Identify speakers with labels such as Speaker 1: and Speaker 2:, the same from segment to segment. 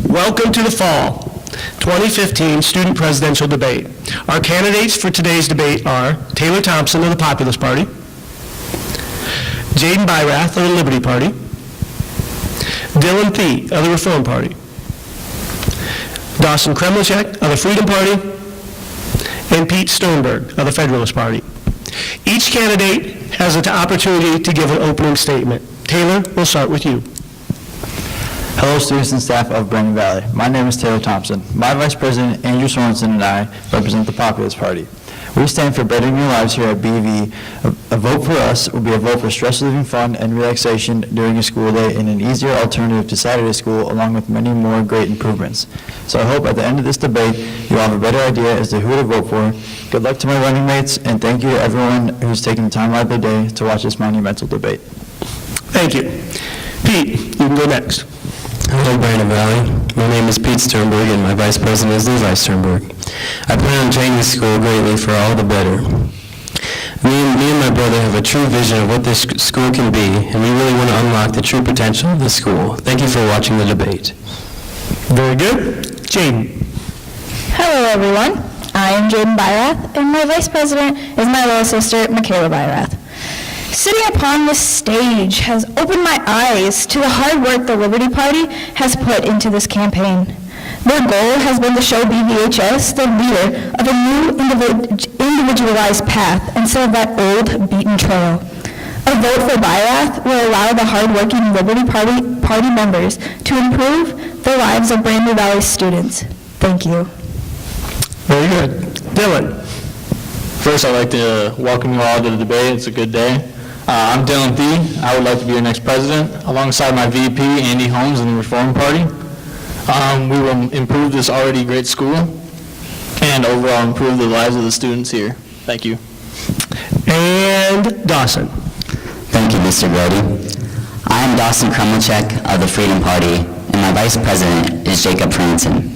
Speaker 1: Welcome to the fall 2015 Student Presidential Debate. Our candidates for today's debate are Taylor Thompson of the Populist Party, Jaden Byrath of the Liberty Party, Dylan Thie of the Reform Party, Dawson Kremlicek of the Freedom Party, and Pete Sternberg of the Federalist Party. Each candidate has an opportunity to give an opening statement. Taylor, we'll start with you.
Speaker 2: Hello, students and staff of Brandon Valley. My name is Taylor Thompson. My Vice President, Andrew Sorensen, and I represent the Populist Party. We stand for bettering your lives here at BV. A vote for us will be a vote for stress relieving fun and relaxation during a school day and an easier alternative to Saturday school, along with many more great improvements. So I hope at the end of this debate, you'll have a better idea as to who to vote for. Good luck to my running mates, and thank you to everyone who's taken the time out of their day to watch this monumental debate.
Speaker 1: Thank you. Pete, you can go next.
Speaker 3: Hello, Brandon Valley. My name is Pete Sternberg, and my Vice President is Levi Sternberg. I plan on changing the school greatly for all the better. Me and my brother have a true vision of what this school can be, and we really want to unlock the true potential of the school. Thank you for watching the debate.
Speaker 1: Very good. Jaden.
Speaker 4: Hello, everyone. I am Jaden Byrath, and my Vice President is my little sister, Michaela Byrath. Sitting upon this stage has opened my eyes to the hard work the Liberty Party has put into this campaign. Their goal has been to show BVHS the leader of a new individualized path instead of that old beaten trail. A vote for Byrath will allow the hardworking Liberty Party members to improve the lives of Brandon Valley students. Thank you.
Speaker 1: Very good. Dylan.
Speaker 5: First, I'd like to welcome you all to the debate. It's a good day. I'm Dylan Thie. I would like to be your next president, alongside my VP, Andy Holmes, in the Reform Party. We will improve this already great school and overall improve the lives of the students here. Thank you.
Speaker 1: And Dawson.
Speaker 6: Thank you, Mr. Brody. I am Dawson Kremlicek of the Freedom Party, and my Vice President is Jacob Franson.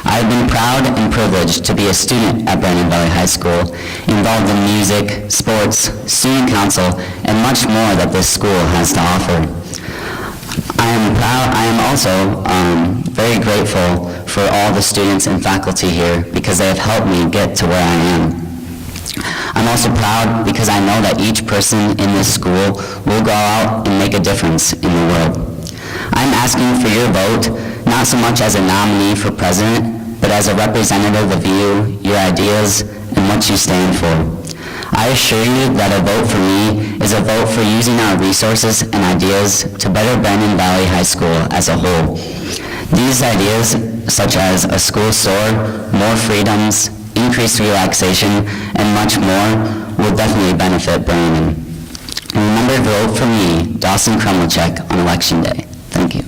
Speaker 6: I have been proud and privileged to be a student at Brandon Valley High School, involved in music, sports, student council, and much more that this school has to offer. I am also very grateful for all the students and faculty here because they have helped me get to where I am. I'm also proud because I know that each person in this school will go out and make a difference in the world. I'm asking for your vote, not so much as a nominee for president, but as a representative of you, your ideas, and what you stand for. I assure you that a vote for me is a vote for using our resources and ideas to better Brandon Valley High School as a whole. These ideas, such as a school store, more freedoms, increased relaxation, and much more, will definitely benefit Brandon. Remember to vote for me, Dawson Kremlicek, on Election Day. Thank you.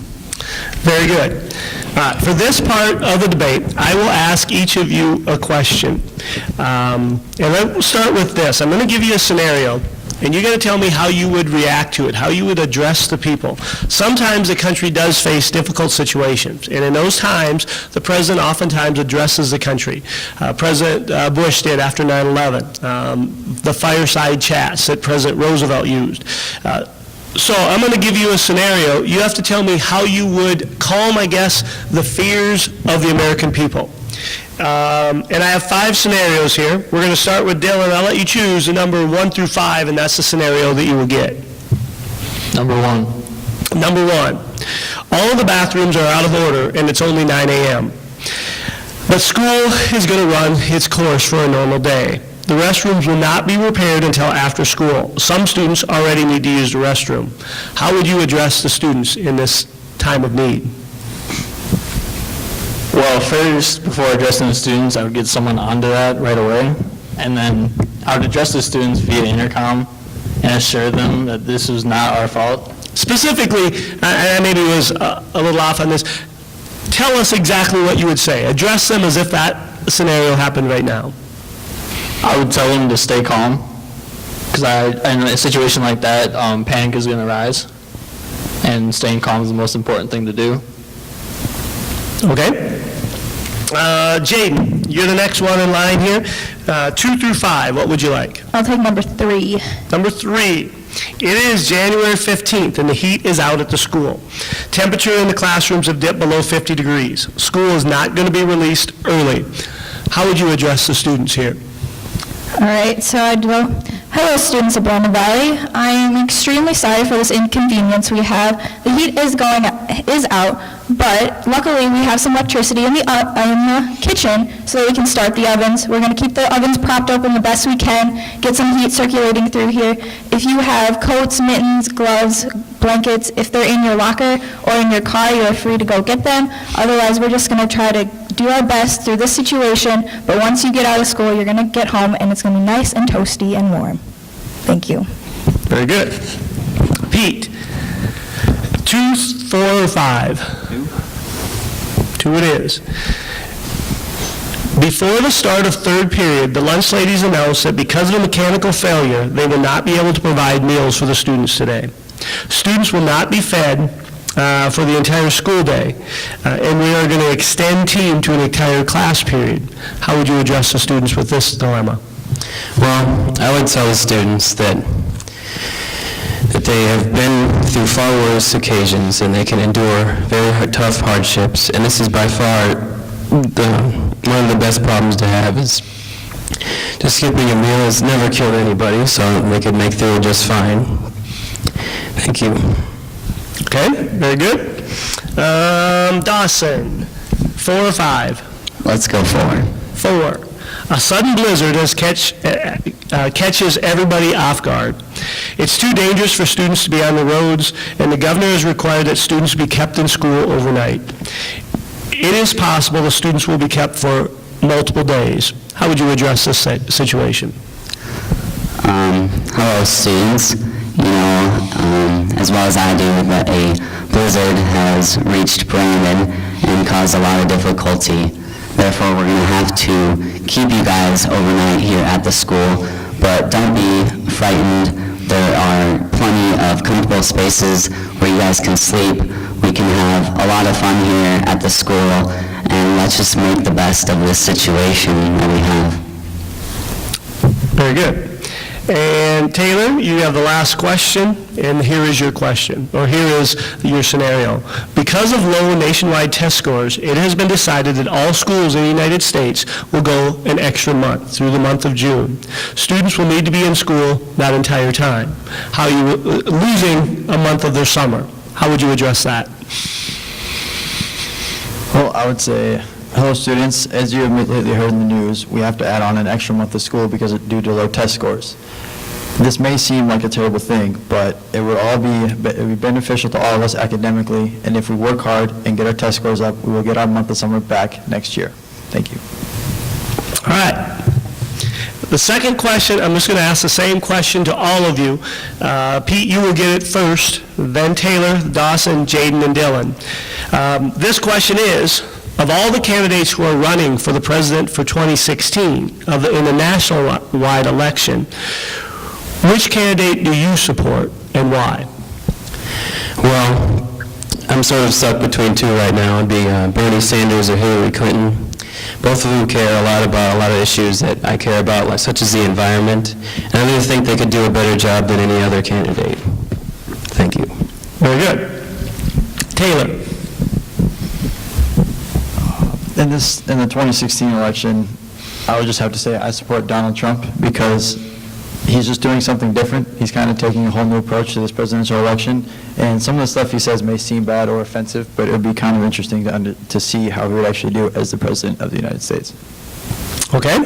Speaker 1: Very good. For this part of the debate, I will ask each of you a question. And I will start with this. I'm going to give you a scenario, and you're going to tell me how you would react to it, how you would address the people. Sometimes the country does face difficult situations, and in those times, the president oftentimes addresses the country. President Bush did after 9/11, the fireside chats that President Roosevelt used. So I'm going to give you a scenario. You have to tell me how you would calm, I guess, the fears of the American people. And I have 5 scenarios here. We're going to start with Dylan. I'll let you choose the number 1 through 5, and that's the scenario that you will get.
Speaker 5: Number 1.
Speaker 1: Number 1, all of the bathrooms are out of order, and it's only 9 a.m. But school is going to run its course for a normal day. The restrooms will not be repaired until after school. Some students already need to use the restroom. How would you address the students in this time of need?
Speaker 5: Well, first, before addressing the students, I would get someone onto that right away, and then I would address the students via intercom and assure them that this was not our fault.
Speaker 1: Specifically, and I maybe was a little off on this, tell us exactly what you would say. Address them as if that scenario happened right now.
Speaker 5: I would tell them to stay calm, because in a situation like that, panic is going to rise, and staying calm is the most important thing to do.
Speaker 1: Okay. Jaden, you're the next one in line here. 2 through 5, what would you like?
Speaker 4: I'll take number 3.
Speaker 1: Number 3. It is January 15th, and the heat is out at the school. Temperature in the classrooms have dipped below 50 degrees. School is not going to be released early. How would you address the students here?
Speaker 4: All right, so I'd go, hello students of Brandon Valley. I am extremely sorry for this inconvenience we have. The heat is out, but luckily we have some electricity in the kitchen so that we can start the ovens. We're going to keep the ovens propped open the best we can, get some heat circulating through here. If you have coats, mittens, gloves, blankets, if they're in your locker or in your car, you're free to go get them. Otherwise, we're just going to try to do our best through this situation, but once you get out of school, you're going to get home, and it's going to be nice and toasty and warm. Thank you.
Speaker 1: Very good. Pete, 2, 4, or 5? 2 it is. Before the start of third period, the lunch ladies announced that because of a mechanical failure, they will not be able to provide meals for the students today. Students will not be fed for the entire school day, and we are going to extend team to an entire class period. How would you address the students with this dilemma?
Speaker 3: Well, I would tell the students that they have been through far worse occasions and they can endure very tough hardships, and this is by far one of the best problems to have. Is just skipping a meal has never killed anybody, so they could make through just fine. Thank you.
Speaker 1: Okay, very good. Dawson, 4 or 5?
Speaker 6: Let's go 4.
Speaker 1: 4. A sudden blizzard catches everybody off guard. It's too dangerous for students to be on the roads, and the governor has required that students be kept in school overnight. It is possible the students will be kept for multiple days. How would you address this situation?
Speaker 6: Hello, students. You know, as well as I do, that a blizzard has reached Brandon and caused a lot of difficulty. Therefore, we're going to have to keep you guys overnight here at the school, but don't be frightened. There are plenty of comfortable spaces where you guys can sleep. We can have a lot of fun here at the school, and let's just make the best of this situation that we have.
Speaker 1: Very good. And Taylor, you have the last question, and here is your question, or here is your scenario. Because of low nationwide test scores, it has been decided that all schools in the United States will go an extra month, through the month of June. Students will need to be in school that entire time. How you losing a month of their summer? How would you address that?
Speaker 2: Well, I would say, hello students, as you have lately heard in the news, we have to add on an extra month of school due to low test scores. This may seem like a terrible thing, but it would be beneficial to all of us academically, and if we work hard and get our test scores up, we will get our month of summer back next year. Thank you.
Speaker 1: All right. The second question, I'm just going to ask the same question to all of you. Pete, you will get it first, then Taylor, Dawson, Jaden, and Dylan. This question is, of all the candidates who are running for the president for 2016 in the national-wide election, which candidate do you support and why?
Speaker 3: Well, I'm sort of stuck between 2 right now. It'd be Bernie Sanders or Hillary Clinton. Both of them care a lot about a lot of issues that I care about, like, such as the environment, and I really think they could do a better job than any other candidate. Thank you.
Speaker 1: Very good. Taylor.
Speaker 2: In the 2016 election, I would just have to say I support Donald Trump because he's just doing something different. He's kind of taking a whole new approach to this presidential election, and some of the stuff he says may seem bad or offensive, but it would be kind of interesting to see how he would actually do as the president of the United States.
Speaker 1: Okay.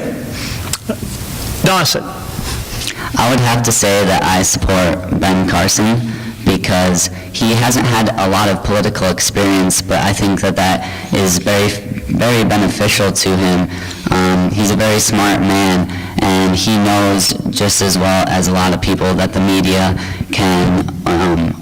Speaker 1: Dawson.
Speaker 6: I would have to say that I support Ben Carson because he hasn't had a lot of political experience, but I think that is very, very beneficial to him. He's a very smart man, and he knows just as well as a lot of people that the media can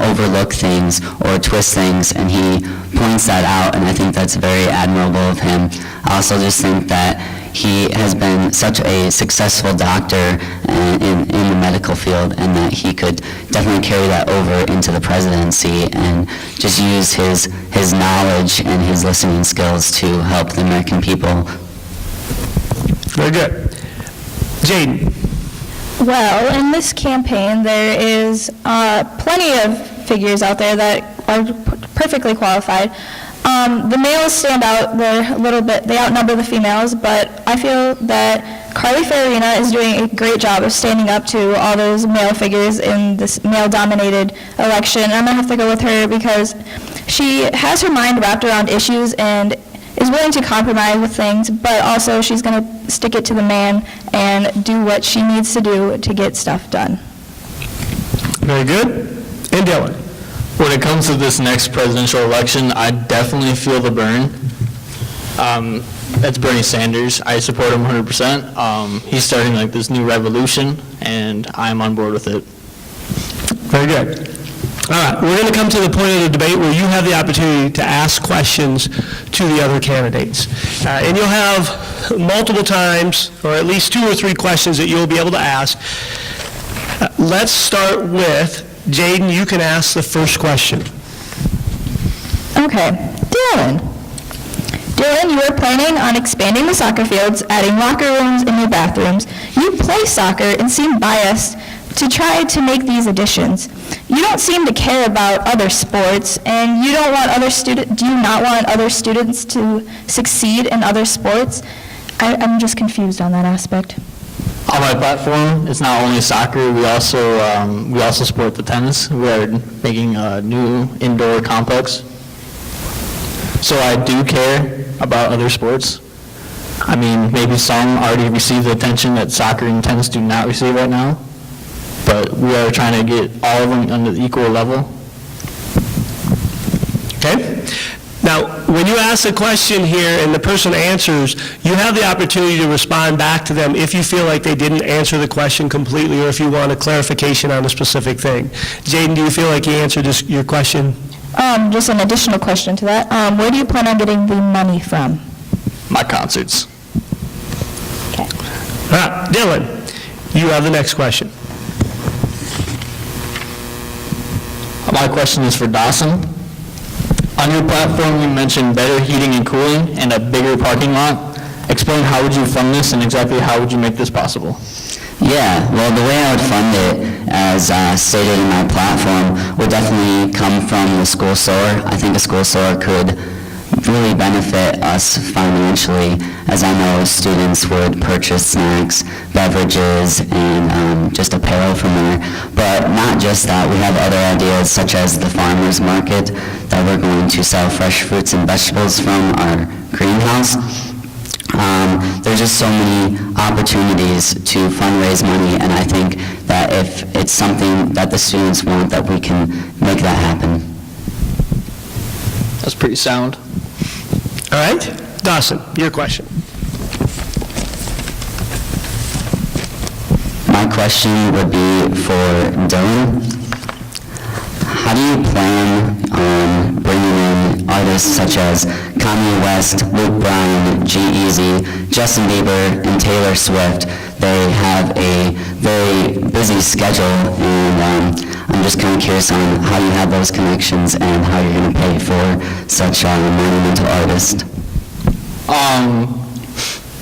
Speaker 6: overlook things or twist things, and he points that out, and I think that's very admirable of him. I also just think that he has been such a successful doctor in the medical field, and that he could definitely carry that over into the presidency and just use his knowledge and his listening skills to help the American people.
Speaker 1: Very good. Jaden.
Speaker 4: Well, in this campaign, there is plenty of figures out there that are perfectly qualified. The males stand out. They're a little bit, they outnumber the females, but I feel that Carly Farina is doing a great job of standing up to all those male figures in this male-dominated election. I'm going to have to go with her because she has her mind wrapped around issues and is willing to compromise with things, but also she's going to stick it to the man and do what she needs to do to get stuff done.
Speaker 1: Very good. And Dylan?
Speaker 5: When it comes to this next presidential election, I definitely feel the burn. That's Bernie Sanders. I support him 100%. He's starting like this new revolution, and I'm on board with it.
Speaker 1: Very good. All right, we're going to come to the point of the debate where you have the opportunity to ask questions to the other candidates. And you'll have multiple times, or at least 2 or 3 questions that you'll be able to ask. Let's start with Jaden. You can ask the first question.
Speaker 4: Okay, Dylan. Dylan, you are planning on expanding the soccer fields, adding locker rooms in your bathrooms. You play soccer and seem biased to try to make these additions. You don't seem to care about other sports, and you don't want do you not want other students to succeed in other sports? I'm just confused on that aspect.
Speaker 5: On my platform, it's not only soccer. We also support the tennis. We are making a new indoor complex. So I do care about other sports. I mean, maybe some already receive the attention that soccer and tennis do not receive right now, but we are trying to get all of them on the equal level.
Speaker 1: Okay? Now, when you ask a question here and the person answers, you have the opportunity to respond back to them if you feel like they didn't answer the question completely or if you want a clarification on a specific thing. Jaden, do you feel like you answered your question?
Speaker 4: Just an additional question to that. Where do you plan on getting the money from?
Speaker 5: My concerts.
Speaker 4: Okay.
Speaker 1: All right, Dylan, you have the next question.
Speaker 5: My question is for Dawson. On your platform, you mentioned better heating and cooling and a bigger parking lot. Explain how would you fund this and exactly how would you make this possible?
Speaker 6: Yeah, well, the way I would fund it, as stated in my platform, would definitely come from the school store. I think a school store could really benefit us financially, as I know students would purchase snacks, beverages, and just apparel from there. But not just that, we have other ideas such as the farmers market that we're going to sell fresh fruits and vegetables from our greenhouse. There's just so many opportunities to fundraise money, and I think that if it's something that the students want, that we can make that happen.
Speaker 5: That's pretty sound.
Speaker 1: All right? Dawson, your question.
Speaker 6: My question would be for Dylan. How do you plan on bringing in artists such as Kanye West, Luke Bryan, G-Eazy, Justin Bieber, and Taylor Swift? They have a very busy schedule, and I'm just kind of curious on how you have those connections and how you're going to pay for such a monumental artist.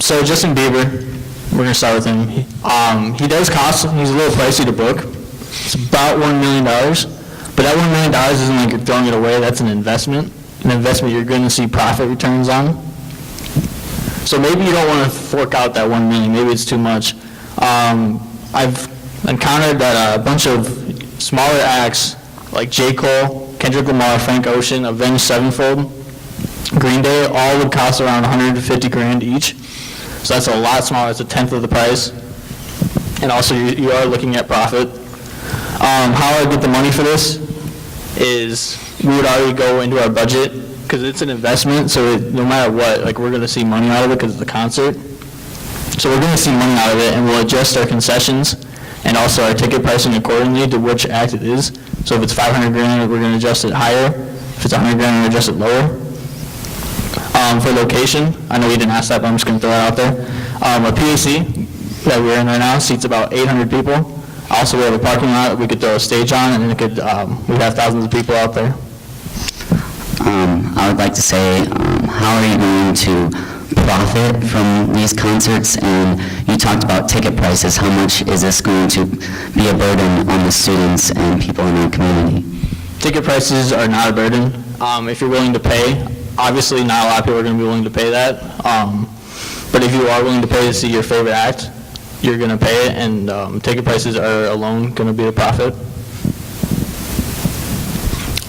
Speaker 5: So Justin Bieber, we're going to start with him. He does cost, he's a little pricey to book. It's about $1 million. But that $1 million isn't like you're throwing it away. That's an investment you're going to see profit returns on. So maybe you don't want to fork out that $1 million. Maybe it's too much. I've encountered that a bunch of smaller acts like J. Cole, Kendrick Lamar, Frank Ocean, Avenged Sevenfold, Green Day, all would cost around $150,000 each. So that's a lot smaller. It's a tenth of the price. And also you are looking at profit. How I get the money for this is we would already go into our budget because it's an investment, so no matter what, like we're going to see money out of it because it's a concert. So we're going to see money out of it, and we'll adjust our concessions and also our ticket pricing accordingly to which act it is. So if it's $500,000, we're going to adjust it higher. If it's $100,000, we'll adjust it lower. For location, I know you didn't ask that, but I'm just going to throw it out there. A PAC that we're in right now seats about 800 people. Also, we have a parking lot we could throw a stage on, and it could we'd have thousands of people out there.
Speaker 6: I would like to say, how are you going to profit from these concerts? And you talked about ticket prices. How much is this going to be a burden on the students and people in our community?
Speaker 5: Ticket prices are not a burden. If you're willing to pay, obviously not a lot of people are going to be willing to pay that. But if you are willing to pay to see your favorite act, you're going to pay it, and ticket prices are alone going to be a profit.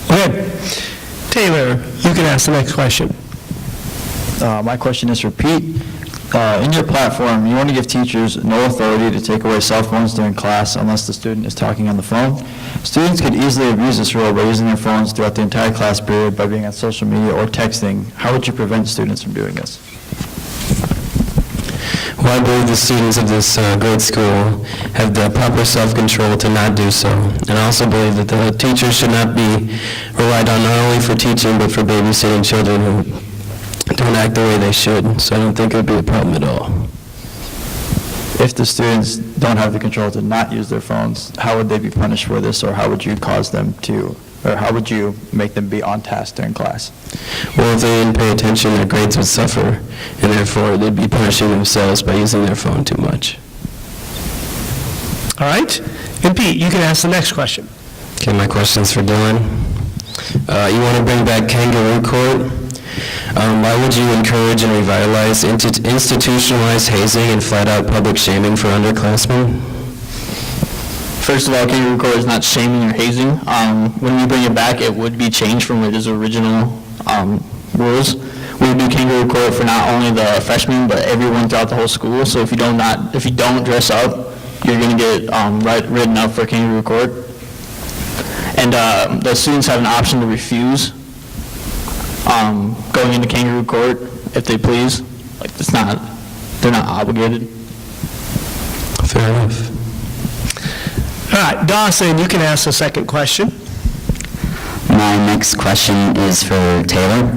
Speaker 1: Okay. Taylor, you can ask the next question.
Speaker 2: My question is for Pete. In your platform, you want to give teachers no authority to take away cell phones during class unless the student is talking on the phone. Students could easily abuse this rule by using their phones throughout the entire class period by being on social media or texting. How would you prevent students from doing this?
Speaker 3: Well, I believe the students of this great school have the proper self-control to not do so. And I also believe that the teachers should not be relied on not only for teaching, but for babysitting children who don't act the way they should. So I don't think it would be a problem at all.
Speaker 2: If the students don't have the control to not use their phones, how would they be punished for this, or how would you cause them to, or how would you make them be on task during class?
Speaker 3: Well, if they didn't pay attention, their grades would suffer, and therefore they'd be punishing themselves by using their phone too much.
Speaker 1: All right? And Pete, you can ask the next question.
Speaker 3: Okay, my question's for Dylan. You want to bring back kangaroo court? Why would you encourage and revitalize institutionalized hazing and flat-out public shaming for underclassmen?
Speaker 5: First of all, kangaroo court is not shaming or hazing. When we bring it back, it would be changed from its original rules. We would do kangaroo court for not only the freshmen, but everyone throughout the whole school. So if you don't dress up, you're going to get written up for kangaroo court. And the students have an option to refuse going into kangaroo court if they please. Like, they're not obligated.
Speaker 3: Fair enough.
Speaker 1: All right, Dawson, you can ask the second question.
Speaker 6: My next question is for Taylor.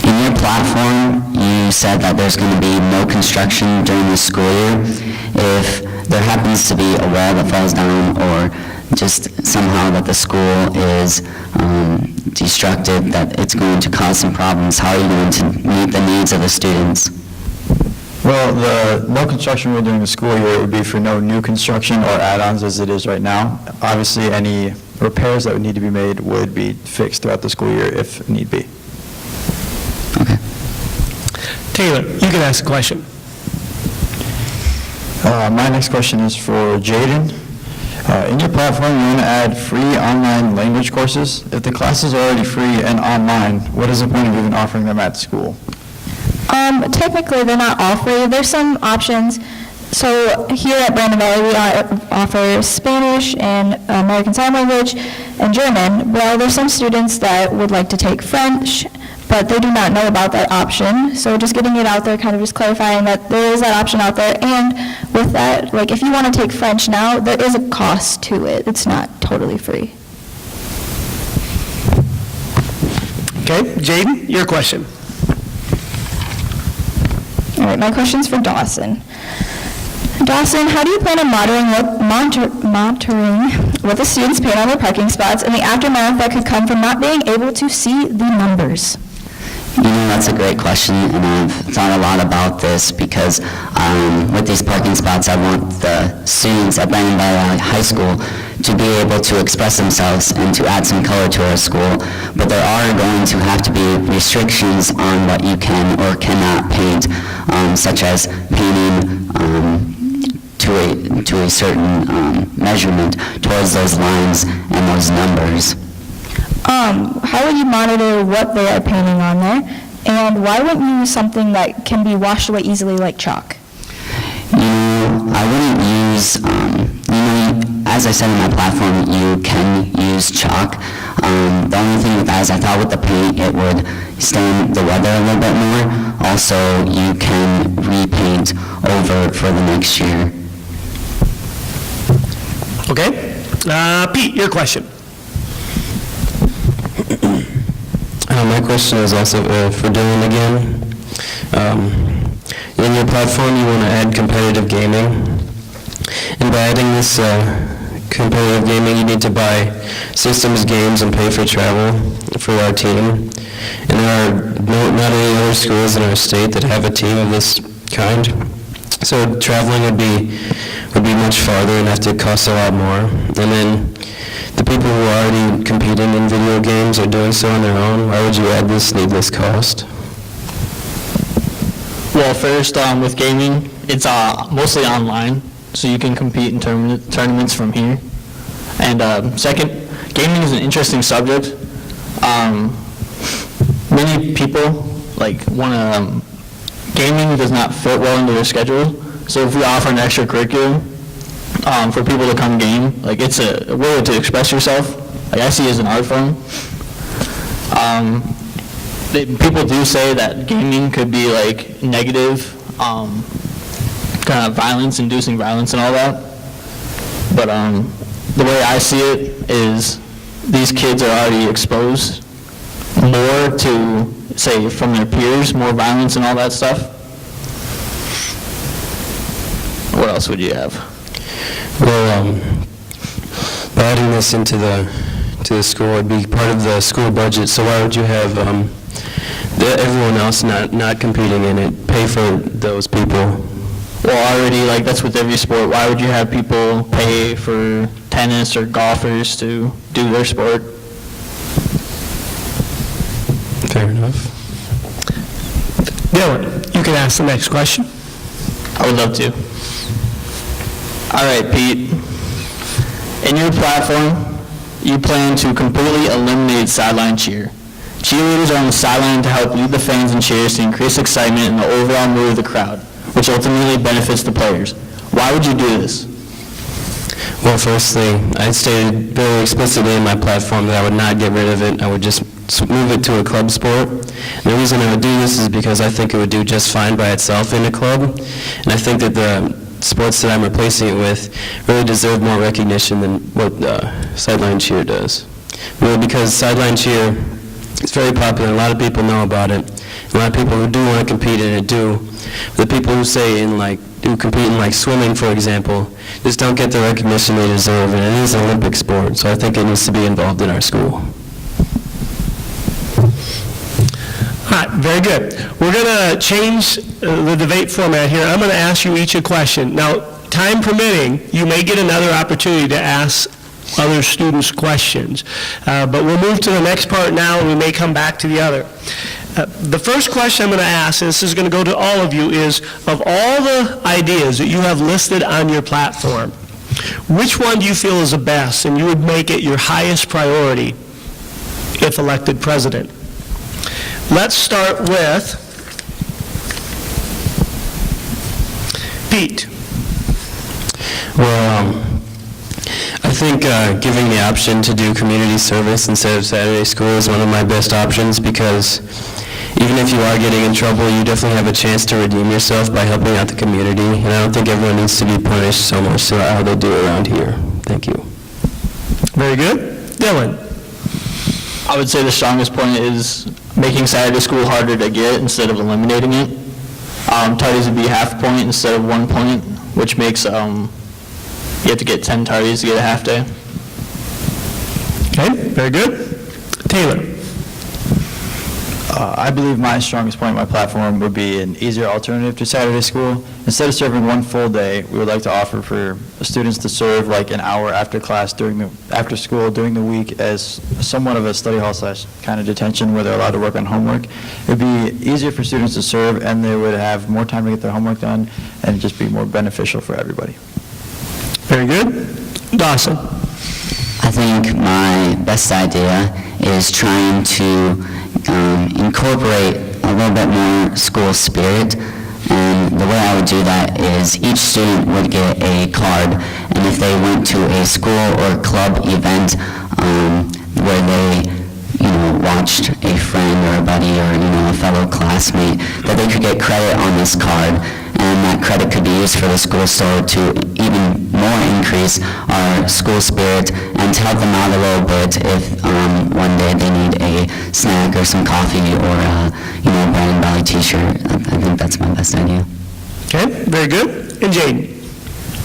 Speaker 6: In your platform, you said that there's going to be no construction during the school year. If there happens to be a wall that falls down, or just somehow that the school is destructed, that it's going to cause some problems, how are you going to meet the needs of the students?
Speaker 2: Well, the no construction rule during the school year would be for no new construction or add-ons as it is right now. Obviously, any repairs that would need to be made would be fixed throughout the school year if need be.
Speaker 6: Okay.
Speaker 1: Taylor, you can ask the question.
Speaker 2: My next question is for Jaden. In your platform, you want to add free online language courses. If the classes are already free and online, what is the point of even offering them at school?
Speaker 4: Technically, they're not all free. There's some options. So here at Brandon Valley, we offer Spanish and American Sign Language and German. Well, there's some students that would like to take French, but they do not know about that option. So just getting it out there, kind of just clarifying that there is that option out there. And with that, like if you want to take French now, there is a cost to it. It's not totally free.
Speaker 1: Okay, Jaden, your question.
Speaker 4: All right, my question's for Dawson. Dawson, how do you plan on monitoring what the students paint on their parking spots and the aftermath that could come from not being able to see the numbers?
Speaker 6: You know, that's a great question, and I've thought a lot about this because with these parking spots, I want the students at Brandon Valley High School to be able to express themselves and to add some color to our school, but there are going to have to be restrictions on what you can or cannot paint, such as painting to a certain measurement towards those lines and those numbers.
Speaker 4: How would you monitor what they are painting on there? And why wouldn't you use something that can be washed away easily like chalk?
Speaker 6: You know, I wouldn't use, as I said in my platform, you can use chalk. The only thing with that is I thought with the paint it would stain the weather a little bit more. Also, you can repaint over for the next year.
Speaker 1: Okay. Pete, your question.
Speaker 3: My question is also for Dylan again. In your platform, you want to add competitive gaming. And by adding this competitive gaming, you need to buy systems, games, and pay for travel for our team. And there are not any other schools in our state that have a team of this kind. So traveling would be much farther and have to cost a lot more. And then the people who are already competing in video games are doing so on their own. Why would you add this needless cost?
Speaker 5: Well, first, with gaming, it's mostly online, so you can compete in tournaments from here. And second, gaming is an interesting subject. Many people want to. Gaming does not fit well into their schedule, so if we offer an extracurricular for people to come game, it's a way to express yourself. I see it as an art form. People do say that gaming could be negative, kind of violence, inducing violence and all that. But the way I see it is these kids are already exposed more to, say, from their peers, more violence and all that stuff. What else would you have?
Speaker 3: Well, by adding this into the school, it'd be part of the school budget, so why would you have everyone else not competing in it, pay for those people?
Speaker 5: Well, already, that's with every sport. Why would you have people pay for tennis or golfers to do their sport?
Speaker 3: Fair enough.
Speaker 1: Dylan, you can ask the next question.
Speaker 5: I would love to. All right, Pete. In your platform, you plan to completely eliminate sideline cheer. Cheerleaders are on the sideline to help lead the fans and cheers to increase excitement and the overall mood of the crowd, which ultimately benefits the players. Why would you do this?
Speaker 3: Well, firstly, I stated very explicitly in my platform that I would not get rid of it. I would just move it to a club sport. And the reason I would do this is because I think it would do just fine by itself in a club. And I think that the sports that I'm replacing it with really deserve more recognition than what sideline cheer does. Really, because sideline cheer is very popular. A lot of people know about it. A lot of people who do want to compete in it do. The people who say who compete in swimming, for example, just don't get the recognition they deserve, and it is an Olympic sport, so I think it needs to be involved in our school.
Speaker 1: All right, very good. We're going to change the debate format here. I'm going to ask you each a question. Now, time permitting, you may get another opportunity to ask other students questions, but we'll move to the next part now, and we may come back to the other. The first question I'm going to ask, and this is going to go to all of you, is of all the ideas that you have listed on your platform, which one do you feel is the best and you would make it your highest priority if elected president? Let's start with Pete.
Speaker 3: Well, I think giving the option to do community service instead of Saturday school is one of my best options, because even if you are getting in trouble, you definitely have a chance to redeem yourself by helping out the community, and I don't think everyone needs to be punished so much so how they do around here. Thank you.
Speaker 1: Very good. Dylan.
Speaker 5: I would say the strongest point is making Saturday school harder to get instead of eliminating it. Tardies would be half point instead of 1 point, which makes you have to get 10 tardies to get a half day.
Speaker 1: Okay, very good. Taylor.
Speaker 2: I believe my strongest point in my platform would be an easier alternative to Saturday school. Instead of serving one full day, we would like to offer for students to serve an hour after class after school during the week as somewhat of a study hall / kind of detention where they're allowed to work on homework. It would be easier for students to serve, and they would have more time to get their homework done, and just be more beneficial for everybody.
Speaker 1: Very good. Dawson.
Speaker 6: I think my best idea is trying to incorporate a little bit more school spirit, and the way I would do that is each student would get a card, and if they went to a school or club event where they watched a friend or a buddy or a fellow classmate, that they could get credit on this card, and that credit could be used for the school store to even more increase our school spirit and to help them out a little bit if one day they need a snack or some coffee or a Brandon Valley t-shirt. I think that's my best idea.
Speaker 1: Okay, very good. And Jaden.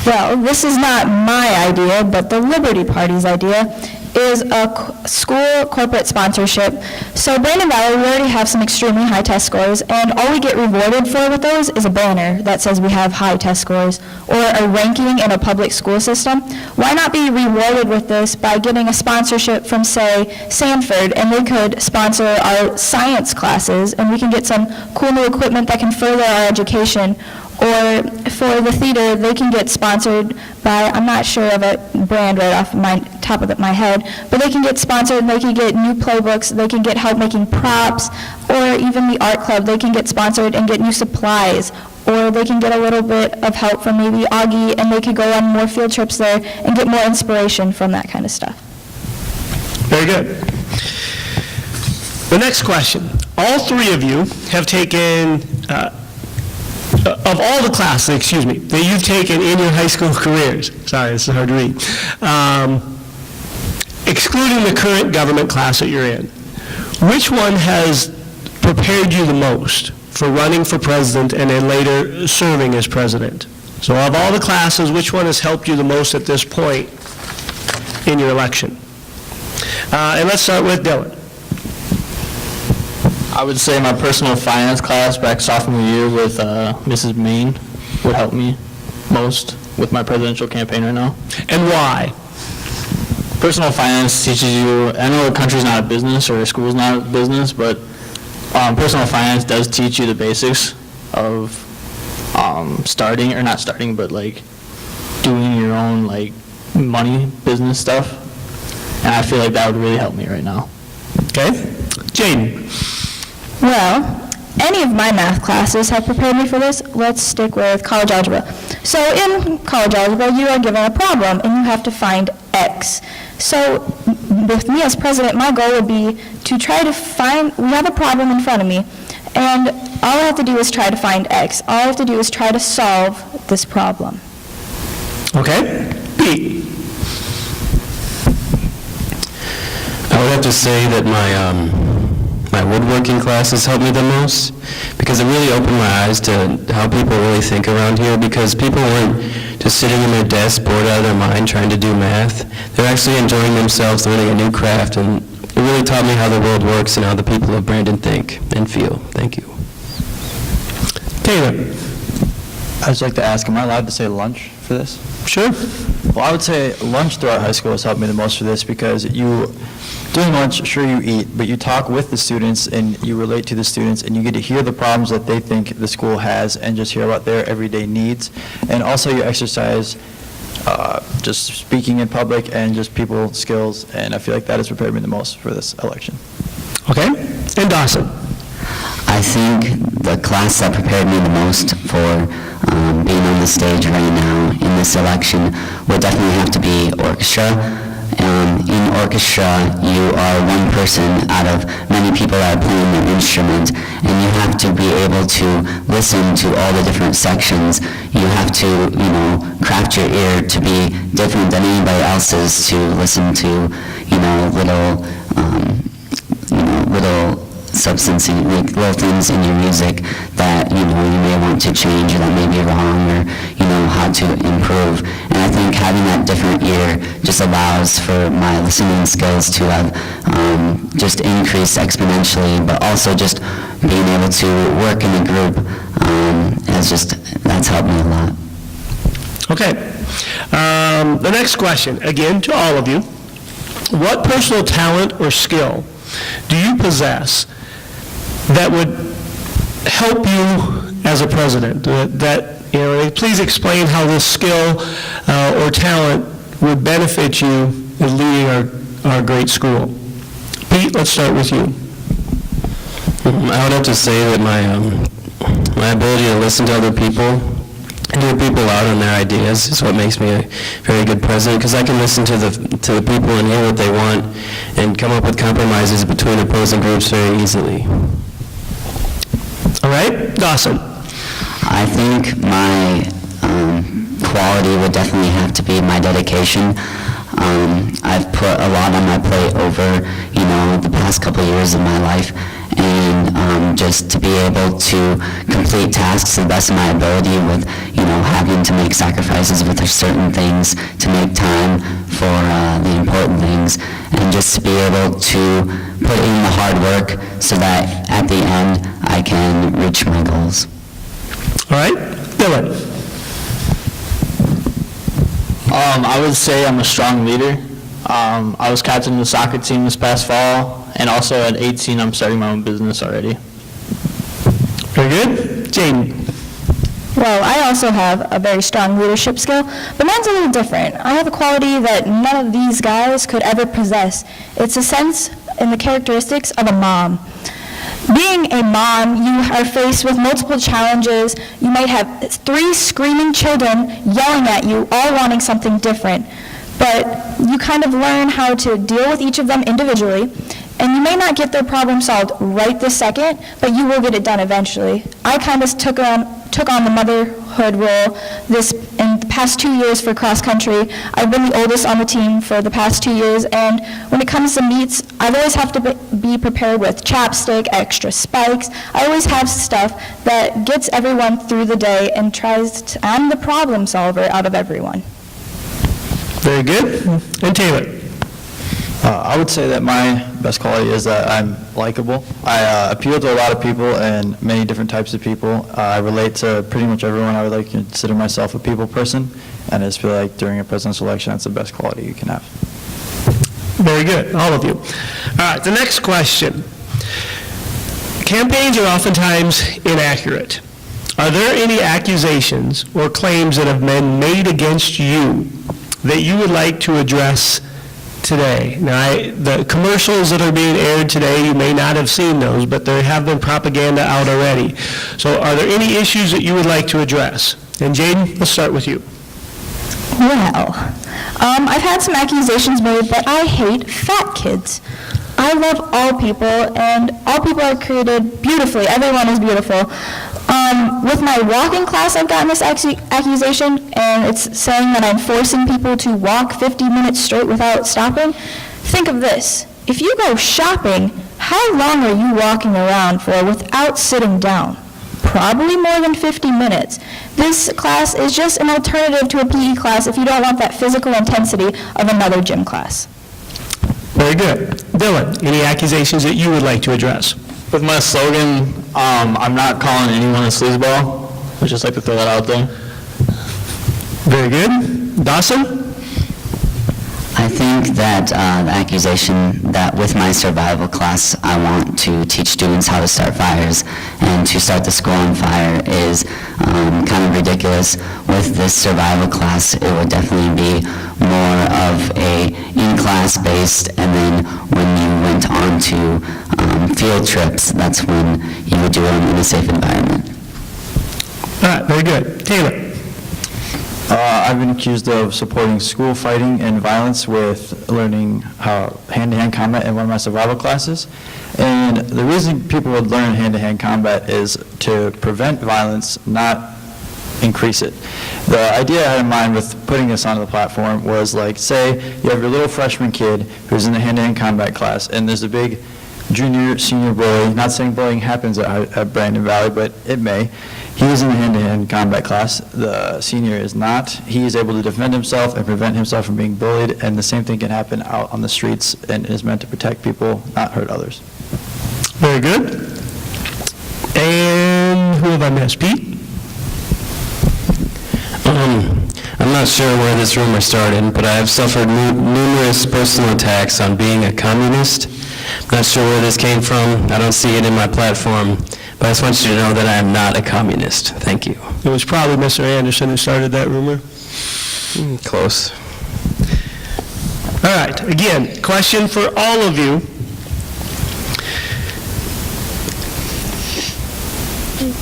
Speaker 4: Well, this is not my idea, but the Liberty Party's idea, is a school corporate sponsorship. So Brandon Valley, we already have some extremely high test scores, and all we get rewarded for with those is a banner that says we have high test scores, or a ranking in a public school system. Why not be rewarded with this by getting a sponsorship from, say, Sanford, and they could sponsor our science classes, and we can get some cool new equipment that can further our education. Or for the theater, they can get sponsored by, I'm not sure of a brand right off my top of my head, but they can get sponsored, and they can get new playbooks, they can get help making props, or even the art club, they can get sponsored and get new supplies, or they can get a little bit of help from maybe Augie, and they could go on more field trips there and get more inspiration from that kind of stuff.
Speaker 1: Very good. The next question. All three of you have taken, of all the classes, that you've taken in your high school careers, sorry, this is hard to read, excluding the current government class that you're in, which one has prepared you the most for running for president and then later serving as president? So of all the classes, which one has helped you the most at this point in your election? And let's start with Dylan.
Speaker 5: I would say my personal finance class back sophomore year with Mrs. Main would help me most with my presidential campaign right now.
Speaker 1: And why?
Speaker 5: Personal finance teaches you, I know a country's not a business or a school's not a business, but personal finance does teach you the basics of starting, or not starting, but like doing your own like money business stuff. And I feel like that would really help me right now.
Speaker 1: Okay. Jaden.
Speaker 4: Well, any of my math classes have prepared me for this. Let's stick with college algebra. So in college algebra, you are given a problem, and you have to find x. So with me as president, my goal would be to try to find, we have a problem in front of me, and all I have to do is try to find x. All I have to do is try to solve this problem.
Speaker 1: Okay. Pete.
Speaker 3: I would have to say that my woodworking classes helped me the most, because it really opened my eyes to how people really think around here, because people weren't just sitting in their desk bored out of their mind trying to do math. They're actually enjoying themselves learning a new craft, and it really taught me how the world works and how the people of Brandon think and feel. Thank you.
Speaker 1: Taylor.
Speaker 2: I'd just like to ask, am I allowed to say lunch for this?
Speaker 1: Sure.
Speaker 2: Well, I would say lunch throughout high school has helped me the most for this, because during lunch, sure you eat, but you talk with the students and you relate to the students, and you get to hear the problems that they think the school has and just hear about their everyday needs. And also you exercise just speaking in public and just people skills, and I feel like that has prepared me the most for this election.
Speaker 1: Okay. And Dawson.
Speaker 6: I think the class that prepared me the most for being on the stage right now in this election would definitely have to be orchestra. In orchestra, you are one person out of many people that are playing their instrument, and you have to be able to listen to all the different sections. You have to, craft your ear to be different than anybody else's, to listen to, little substancing, like little things in your music that, you may want to change, or that may be wrong, or, how to improve. And I think having that different ear just allows for my listening skills to have just increased exponentially, but also just being able to work in a group that's helped me a lot.
Speaker 1: Okay. The next question, again, to all of you. What personal talent or skill do you possess that would help you as a president? Please explain how this skill or talent would benefit you in leading our great school. Pete, let's start with you.
Speaker 3: I would have to say that my ability to listen to other people and hear people out on their ideas is what makes me a very good president, because I can listen to the people and hear what they want and come up with compromises between opposing groups very easily.
Speaker 1: All right, Dawson.
Speaker 6: I think my quality would definitely have to be my dedication. I've put a lot on my plate over, the past couple of years of my life, and just to be able to complete tasks to the best of my ability with, having to make sacrifices with certain things to make time for the important things, and just to be able to put in the hard work so that at the end I can reach my goals.
Speaker 1: All right? Dylan?
Speaker 5: I would say I'm a strong leader. I was captain of the soccer team this past fall, and also at 18, I'm starting my own business already.
Speaker 1: Very good. Jaden?
Speaker 4: Well, I also have a very strong leadership skill, but mine's a little different. I have a quality that none of these guys could ever possess. It's a sense in the characteristics of a mom. Being a mom, you are faced with multiple challenges. You might have 3 screaming children yelling at you, all wanting something different. But you kind of learn how to deal with each of them individually, and you may not get their problem solved right this second, but you will get it done eventually. I kind of took on the motherhood role in the past 2 years for cross country. I've been the oldest on the team for the past 2 years, and when it comes to meets, I always have to be prepared with chapstick, extra spikes. I always have stuff that gets everyone through the day and I'm the problem solver out of everyone.
Speaker 1: Very good. And Taylor?
Speaker 2: I would say that my best quality is that I'm likable. I appeal to a lot of people and many different types of people. I relate to pretty much everyone. I would like to consider myself a people person, and I just feel like during a presidential election, that's the best quality you can have.
Speaker 1: Very good, all of you. All right, the next question. Campaigns are oftentimes inaccurate. Are there any accusations or claims that have been made against you that you would like to address today? Now, the commercials that are being aired today, you may not have seen those, but there have been propaganda out already. So are there any issues that you would like to address? And Jaden, let's start with you.
Speaker 4: Well, I've had some accusations made, but I hate fat kids. I love all people, and all people are created beautifully. Everyone is beautiful. With my walking class, I've gotten this accusation, and it's saying that I'm forcing people to walk 50 minutes straight without stopping. Think of this. If you go shopping, how long are you walking around for without sitting down? Probably more than 50 minutes. This class is just an alternative to a PE class if you don't want that physical intensity of another gym class.
Speaker 1: Very good. Dylan, any accusations that you would like to address?
Speaker 5: With my slogan, I'm not calling anyone a sleazeball. I'd just like to throw that out there.
Speaker 1: Very good. Dawson?
Speaker 6: I think that the accusation that with my survival class I want to teach students how to start fires and to start the school on fire is kind of ridiculous. With this survival class, it would definitely be more of a in-class based, and then when you went on to field trips, that's when you would do them in a safe environment.
Speaker 1: All right, very good. Taylor?
Speaker 2: I've been accused of supporting school fighting and violence with learning how hand-to-hand combat in one of my survival classes. And the reason people would learn hand-to-hand combat is to prevent violence, not increase it. The idea I had in mind with putting this onto the platform was like, say you have your little freshman kid who's in the hand-to-hand combat class, and there's a big junior, senior bully. Not saying bullying happens at Brandon Valley, but it may. He is in the hand-to-hand combat class. The senior is not. He is able to defend himself and prevent himself from being bullied, and the same thing can happen out on the streets and is meant to protect people, not hurt others.
Speaker 1: Very good. And who have I missed? Pete?
Speaker 3: I'm not sure where this rumor started, but I have suffered numerous personal attacks on being a communist. I'm not sure where this came from. I don't see it in my platform, but I just want you to know that I am not a communist. Thank you.
Speaker 1: It was probably Mr. Anderson who started that rumor.
Speaker 3: Close.
Speaker 1: All right, again, question for all of you.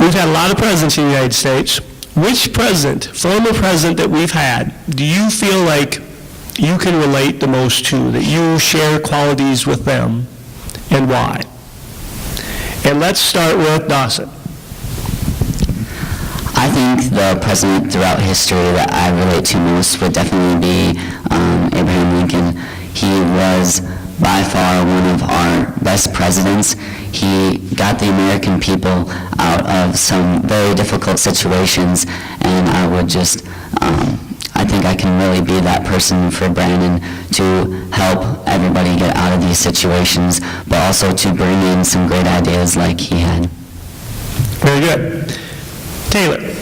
Speaker 1: We've had a lot of presidents in the United States. Which president, former president that we've had, do you feel like you can relate the most to, that you share qualities with them, and why? And let's start with Dawson.
Speaker 6: I think the president throughout history that I relate to most would definitely be Abraham Lincoln. He was by far one of our best presidents. He got the American people out of some very difficult situations, and I would just, I think I can really be that person for Brandon to help everybody get out of these situations, but also to bring in some great ideas like he had.
Speaker 1: Very good. Taylor?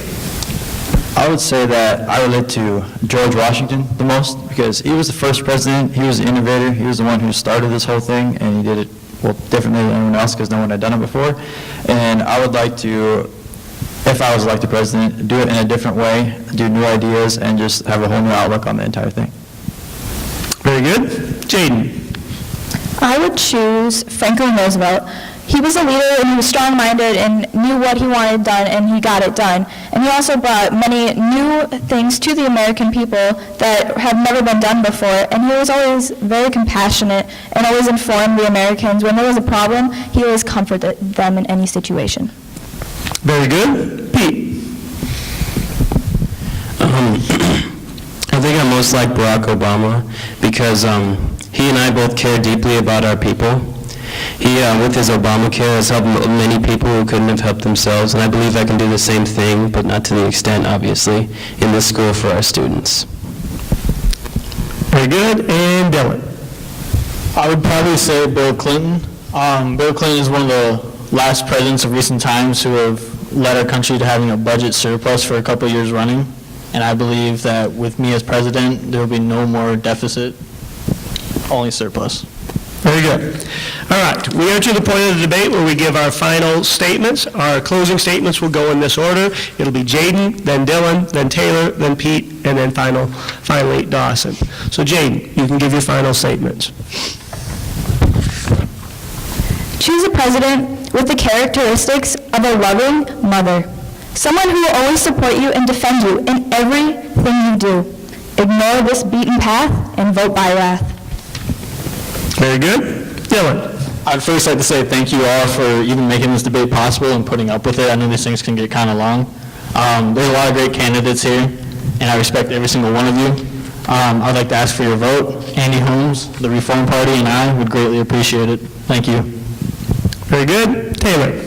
Speaker 2: I would say that I relate to George Washington the most because he was the first president, he was the innovator, he was the one who started this whole thing, and he did it, well, differently than anyone else because no one had done it before. And I would like to, if I was elected president, do it in a different way, do new ideas, and just have a whole new outlook on the entire thing.
Speaker 1: Very good. Jaden?
Speaker 4: I would choose Franklin Roosevelt. He was a leader and he was strong-minded and knew what he wanted done and he got it done. And he also brought many new things to the American people that have never been done before. And he was always very compassionate and always informed the Americans. When there was a problem, he always comforted them in any situation.
Speaker 1: Very good. Pete?
Speaker 3: I think I'm most like Barack Obama because he and I both care deeply about our people. He, with his Obamacare, has helped many people who couldn't have helped themselves, and I believe I can do the same thing, but not to the extent, obviously, in this school for our students.
Speaker 1: Very good. And Dylan?
Speaker 5: I would probably say Bill Clinton. Bill Clinton is one of the last presidents of recent times who have led our country to having a budget surplus for a couple of years running. And I believe that with me as president, there will be no more deficit, only surplus.
Speaker 1: Very good. All right, we are to the point of the debate where we give our final statements. Our closing statements will go in this order. It'll be Jaden, then Dylan, then Taylor, then Pete, and then finally Dawson. So Jaden, you can give your final statements.
Speaker 4: Choose a president with the characteristics of a loving mother. Someone who will always support you and defend you in everything you do. Ignore this beaten path and vote Byrath.
Speaker 1: Very good. Dylan?
Speaker 5: I'd first like to say thank you all for even making this debate possible and putting up with it. I know these things can get kind of long. There's a lot of great candidates here, and I respect every single one of you. I'd like to ask for your vote. Andy Holmes, the Reform Party, and I would greatly appreciate it. Thank you.
Speaker 1: Very good. Taylor?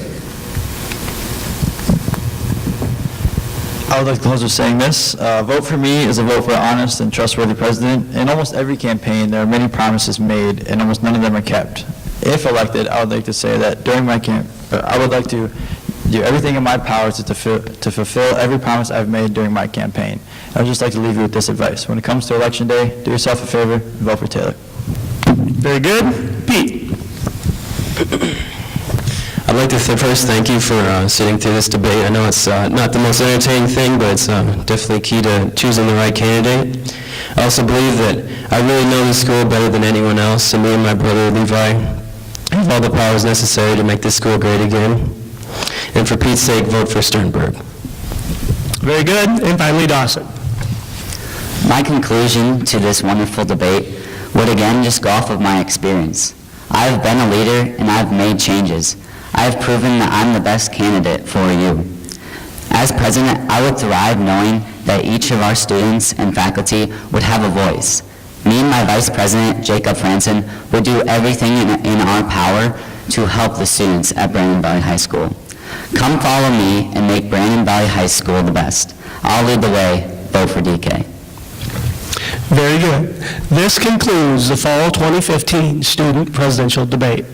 Speaker 2: I would like to close with saying this. Vote for me is a vote for an honest and trustworthy president. In almost every campaign, there are many promises made, and almost none of them are kept. If elected, I would like to say that during my I would like to do everything in my power to fulfill every promise I've made during my campaign. I would just like to leave you with this advice. When it comes to Election Day, do yourself a favor and vote for Taylor.
Speaker 1: Very good. Pete?
Speaker 3: I'd like to first thank you for sitting through this debate. I know it's not the most entertaining thing, but it's definitely key to choosing the right candidate. I also believe that I really know the school better than anyone else, and me and my brother Levi have all the powers necessary to make this school great again. And for Pete's sake, vote for Sternberg.
Speaker 1: Very good. And finally Dawson?
Speaker 6: My conclusion to this wonderful debate would again just go off of my experience. I have been a leader and I've made changes. I have proven that I'm the best candidate for you. As president, I would thrive knowing that each of our students and faculty would have a voice. Me and my vice president, Jacob Franson, would do everything in our power to help the students at Brandon Valley High School. Come follow me and make Brandon Valley High School the best. I'll lead the way. Vote for DK.
Speaker 1: Very good. This concludes the Fall 2015 Student Presidential Debate.